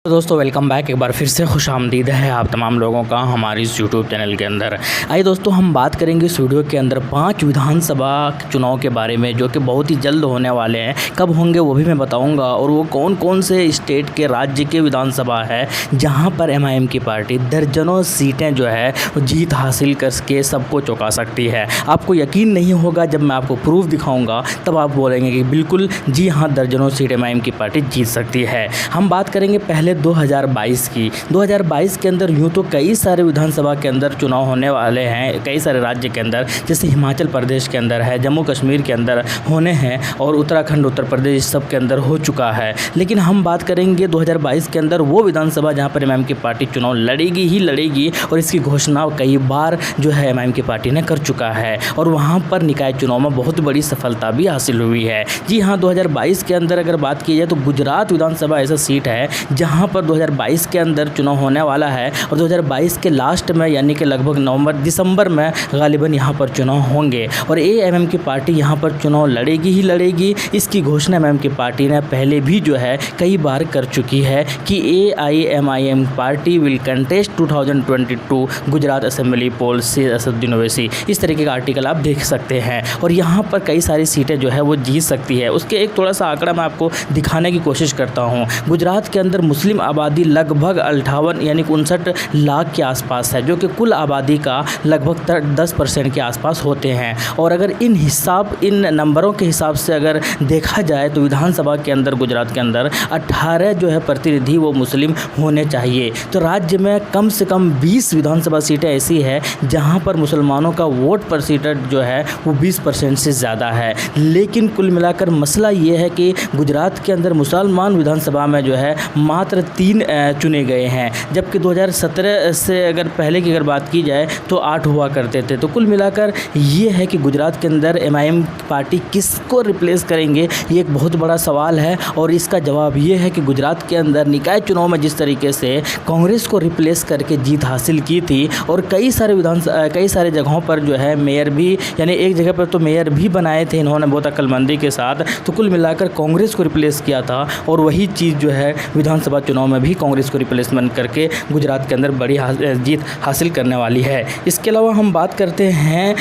तो दोस्तों welcome back. एक बार फिर से खुश आमदीद है आप तमाम लोगों का हमारी इस यूट्यूब चैनल के अंदर। आइए दोस्तों, हम बात करेंगे इस वीडियो के अंदर 5 विधानसभा चुनाव के बारे में, जो कि बहुत ही जल्द होने वाले हैं। कब होंगे वो भी मैं बताऊंगा, और वो कौन कौन से स्टेट के राज्य के विधानसभा है जहां पर एमआईएम की पार्टी दर्जनों सीटें जो है जीत हासिल करके सबको चौंका सकती है। आपको यकीन नहीं होगा, जब मैं आपको प्रूफ दिखाऊँगा तब आप बोलेंगे कि बिल्कुल जी हाँ, दर्जनों सीट एमआईएम की पार्टी जीत सकती है। हम बात करेंगे पहले 2022 की। 2022 के अंदर यूँ तो कई सारे विधानसभा के अंदर चुनाव होने वाले हैं, कई सारे राज्य के अंदर, जैसे हिमाचल प्रदेश के अंदर है, जम्मू कश्मीर के अंदर होने हैं, और उत्तराखंड, उत्तर प्रदेश सब के अंदर हो चुका है। लेकिन हम बात करेंगे 2022 के अंदर वो विधानसभा जहां पर एमआईएम की पार्टी चुनाव लड़ेगी ही लड़ेगी, और इसकी घोषणा कई बार जो है एमआईएम की पार्टी ने कर चुका है, और वहाँ पर निकाय चुनाव में बहुत बड़ी सफलता भी हासिल हुई है। जी हाँ, 2022 के अंदर अगर बात की जाए तो गुजरात विधानसभा ऐसा सीट है जहाँ पर 2022 के अंदर चुनाव होने वाला है, और 2022 के लास्ट में यानी कि लगभग नवंबर दिसंबर में गालिबन यहाँ पर चुनाव होंगे, और एएमएम की पार्टी यहाँ पर चुनाव लड़ेगी ही लड़ेगी। इसकी घोषणा एमआईएम की पार्टी ने पहले भी जो है कई बार कर चुकी है कि AIMIM party will contest 2022 Gujarat assembly poll से असदुद्दीन ओवैसी। इस तरीके का आर्टिकल आप देख सकते हैं, और यहाँ पर कई सारी सीटें जो है वो जीत सकती है। उसके एक थोड़ा सा आंकड़ा मैं आपको दिखाने की कोशिश करता हूँ। गुजरात के अंदर मुस्लिम आबादी लगभग 58 यानी 59 लाख के आसपास है, जो कि कुल आबादी का लगभग 10% के आसपास होते हैं। और अगर इन नंबरों के हिसाब से अगर देखा जाए तो विधानसभा के अंदर गुजरात के अंदर 18 जो है प्रतिनिधि वो मुस्लिम होने चाहिए। तो राज्य में कम से कम 20 विधानसभा सीटें ऐसी है जहां पर मुसलमानों का वोट परसेंटेज जो है वो 20% से ज़्यादा है। लेकिन कुल मिलाकर मसला ये है कि गुजरात के अंदर मुसलमान विधानसभा में जो है मात्र 3 चुने गए हैं, जबकि 2017 से अगर पहले की अगर बात की जाए तो 8 हुआ करते थे। तो कुल मिलाकर ये है कि गुजरात के अंदर एमआईएम पार्टी किसको रिप्लेस करेंगे, ये एक बहुत बड़ा सवाल है। और इसका जवाब ये है कि गुजरात के अंदर निकाय चुनाव में जिस तरीके से कांग्रेस को रिप्लेस करके जीत हासिल की थी, और कई सारे जगहों पर जो है मेयर भी, यानी एक जगह पर तो मेयर भी बनाए थे इन्होंने बहुत अक्लमंदी के साथ। तो कुल मिलाकर कांग्रेस को रिप्लेस किया था, और वही चीज़ जो है विधानसभा चुनाव में भी कांग्रेस को रिप्लेसमेंट करके गुजरात के अंदर बड़ी जीत हासिल करने वाली है। इसके अलावा हम बात करते हैं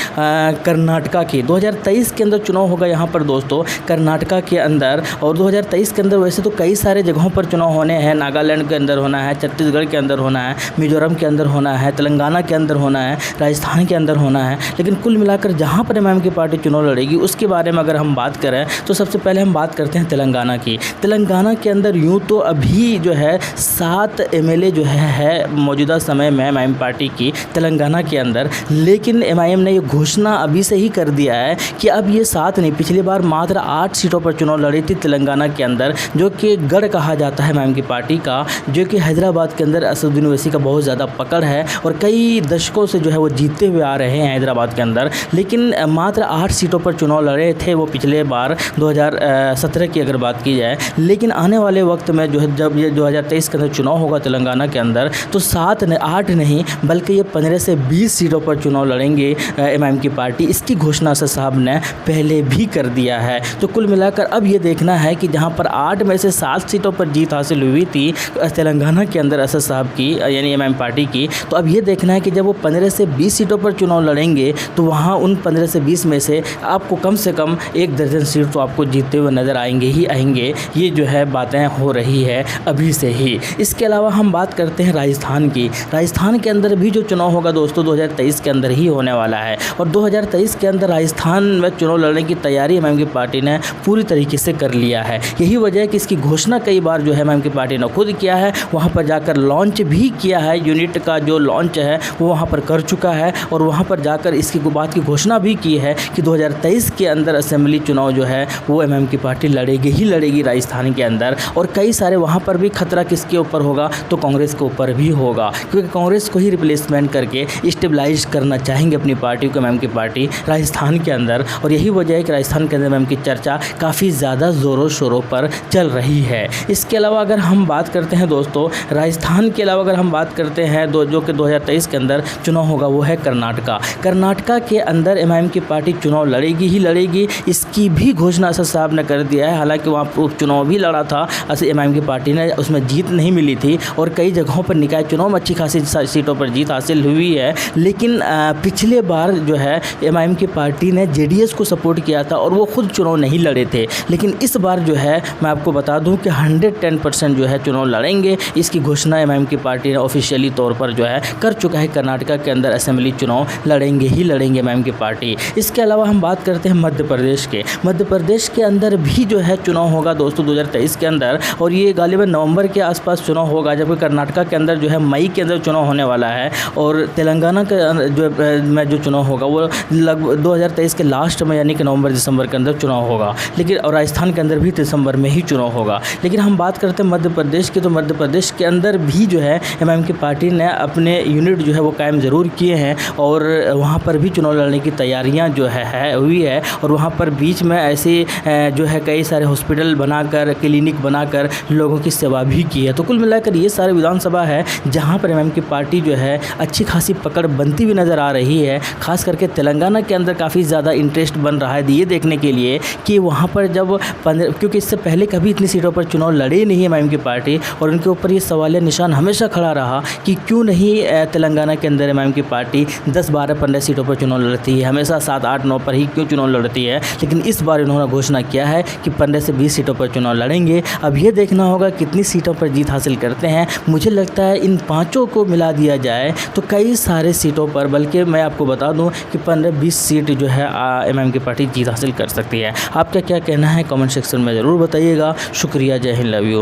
कर्नाटका की। 2023 के अंदर चुनाव होगा यहाँ पर दोस्तों कर्नाटका के अंदर, और 2023 के अंदर वैसे तो कई सारे जगहों पर चुनाव होने हैं। नागालैंड के अंदर होना है, छत्तीसगढ़ के अंदर होना है, मिजोरम के अंदर होना है, तेलंगाना के अंदर होना है, राजस्थान के अंदर होना है। लेकिन कुल मिलाकर जहाँ पर एमआईएम की पार्टी चुनाव लड़ेगी उसके बारे में अगर हम बात करें तो सबसे पहले हम बात करते हैं तेलंगाना की। तेलंगाना के अंदर यूँ तो अभी जो है 7 एमएलए जो है मौजूदा समय में एमआईएम पार्टी की तेलंगाना के अंदर। लेकिन एमआईएम ने ये घोषणा अभी से ही कर दिया है कि अब ये 7 नहीं, पिछली बार मात्र 8 सीटों पर चुनाव लड़ी थी तेलंगाना के अंदर, जो कि गढ़ कहा जाता है एमआईएम की पार्टी का, जो कि हैदराबाद के अंदर असदुद्दीन ओवैसी का बहुत ज़्यादा पकड़ है, और कई दशकों से जो है वो जीतते हुए आ रहे हैं हैदराबाद के अंदर। लेकिन मात्र 8 सीटों पर चुनाव लड़े थे वो पिछले बार 2017 की अगर बात की जाए। लेकिन आने वाले वक्त में जो है जब ये 2023 के अंदर चुनाव होगा तेलंगाना के अंदर, तो 8 नहीं बल्कि ये 15 से 20 सीटों पर चुनाव लड़ेंगे एमआईएम की पार्टी। इसकी घोषणा असद साहब ने पहले भी कर दिया है। तो कुल मिलाकर अब ये देखना है कि जहां पर 8 में से 7 सीटों पर जीत हासिल हुई थी तेलंगाना के अंदर असद साहब की यानी एमआईएम पार्टी की, तो अब ये देखना है कि जब वो 15 से 20 सीटों पर चुनाव लड़ेंगे तो वहाँ उन 15 से 20 में से आपको कम से कम 1 दर्जन सीट तो आपको जीतते हुए नज़र आएंगे ही आएंगे। ये जो है बातें हो रही है अभी से ही। इसके अलावा हम बात करते हैं राजस्थान की। राजस्थान के अंदर भी जो चुनाव होगा दोस्तों 2023 के अंदर ही होने वाला है, और 2023 के अंदर राजस्थान में चुनाव लड़ने की तैयारी एमआईएम की पार्टी ने पूरी तरीके से कर लिया है। यही वजह है कि इसकी घोषणा कई बार जो है एमआईएम की पार्टी ने खुद किया है, वहाँ पर जाकर लॉन्च भी किया है। यूनिट का जो लॉन्च है वो वहाँ पर कर चुका है, और वहाँ पर जाकर इसकी बात की घोषणा भी की है कि 2023 के अंदर असेंबली चुनाव जो है वो एमआईएम की पार्टी लड़ेगी ही लड़ेगी राजस्थान के अंदर। और कई सारे वहाँ पर भी खतरा किसके ऊपर होगा, तो कांग्रेस के ऊपर भी होगा, क्योंकि कांग्रेस को ही रिप्लेसमेंट करके स्टेबलाइज करना चाहेंगे अपनी पार्टी को एमआईएम की पार्टी राजस्थान के अंदर। और यही वजह है कि राजस्थान के अंदर एमआईएम की चर्चा काफ़ी ज़्यादा ज़ोरों शोरों पर चल रही है। इसके अलावा अगर हम बात करते हैं दोस्तों राजस्थान के अलावा अगर हम बात करते हैं जो कि 2023 के अंदर चुनाव होगा वो है कर्नाटका के अंदर एमआईएम की पार्टी चुनाव लड़ेगी ही लड़ेगी। इसकी भी घोषणा असद साहब ने कर दिया है। हालांकि वहाँ चुनाव भी लड़ा था एमआईएम की पार्टी ने, उसमें उसमें जीत नहीं मिली थी और कई जगहों पर निकाय चुनाव में अच्छी खासी सीटों पर जीत हासिल हुई है। लेकिन पिछले बार जो है एमआईएम की पार्टी ने जेडीएस को सपोर्ट किया था और वो खुद चुनाव नहीं लड़े थे। लेकिन इस बार जो है मैं आपको बता दूं कि 110% जो है चुनाव लड़ेंगे। इसकी घोषणा एमआईएम की पार्टी ने ऑफिशियली तौर पर जो है कर चुका है। कर्नाटका के अंदर असेंबली चुनाव लड़ेंगे ही लड़ेंगे एमआईएम की पार्टी। इसके अलावा हम बात करते हैं मध्य प्रदेश के। मध्य प्रदेश के अंदर भी जो है चुनाव होगा दोस्तों 2023 के अंदर, और ये गालिबन नवंबर के आसपास चुनाव होगा, जबकि कर्नाटका के अंदर जो है मई के अंदर चुनाव होने वाला है। और तेलंगाना के जो चुनाव होगा वो लगभग 2023 के लास्ट में यानी कि नवंबर दिसंबर के अंदर चुनाव होगा। लेकिन और राजस्थान के अंदर भी दिसंबर में ही चुनाव होगा। लेकिन हम बात करते हैं मध्य प्रदेश की, तो मध्य प्रदेश के अंदर भी जो है एमआईएम की पार्टी ने अपने यूनिट जो है वो कायम ज़रूर किए हैं और वहाँ पर भी चुनाव लड़ने की तैयारियाँ जो है हुई है। और वहाँ पर बीच में ऐसे जो है कई सारे हॉस्पिटल बनाकर, क्लिनिक बनाकर लोगों की सेवा भी की है। तो कुल मिलाकर ये सारे विधानसभा है जहाँ पर एमआईएम की पार्टी जो है अच्छी खासी पकड़ बनती हुई नज़र आ रही है। खास करके तेलंगाना के अंदर काफ़ी ज़्यादा इंटरेस्ट बन रहा है ये देखने के लिए कि वहाँ पर जब क्योंकि इससे पहले कभी इतनी सीटों पर चुनाव लड़ी नहीं एमआईएम की पार्टी, और उनके ऊपर ये सवालिया निशान हमेशा खड़ा रहा कि क्यों नहीं तेलंगाना के अंदर एमआईएम की पार्टी 10, 12, 15 सीटों पर चुनाव लड़ती है, हमेशा 7, 8, 9 पर ही क्यों चुनाव लड़ती है। लेकिन इस बार इन्होंने घोषणा किया है कि 15 से 20 सीटों पर चुनाव लड़ेंगे। अब ये देखना होगा कितनी सीटों पर जीत हासिल करते हैं। मुझे लगता है इन पाँचों को मिला दिया जाए तो कई सारे सीटों पर, बल्कि मैं आपको बता दूं कि 15-20 सीट जो है एमआईएम की पार्टी जीत हासिल कर सकती है। आपका क्या कहना है कमेंट सेक्शन में ज़रूर बताइएगा। शुक्रिया, जय हिंद, लव यू।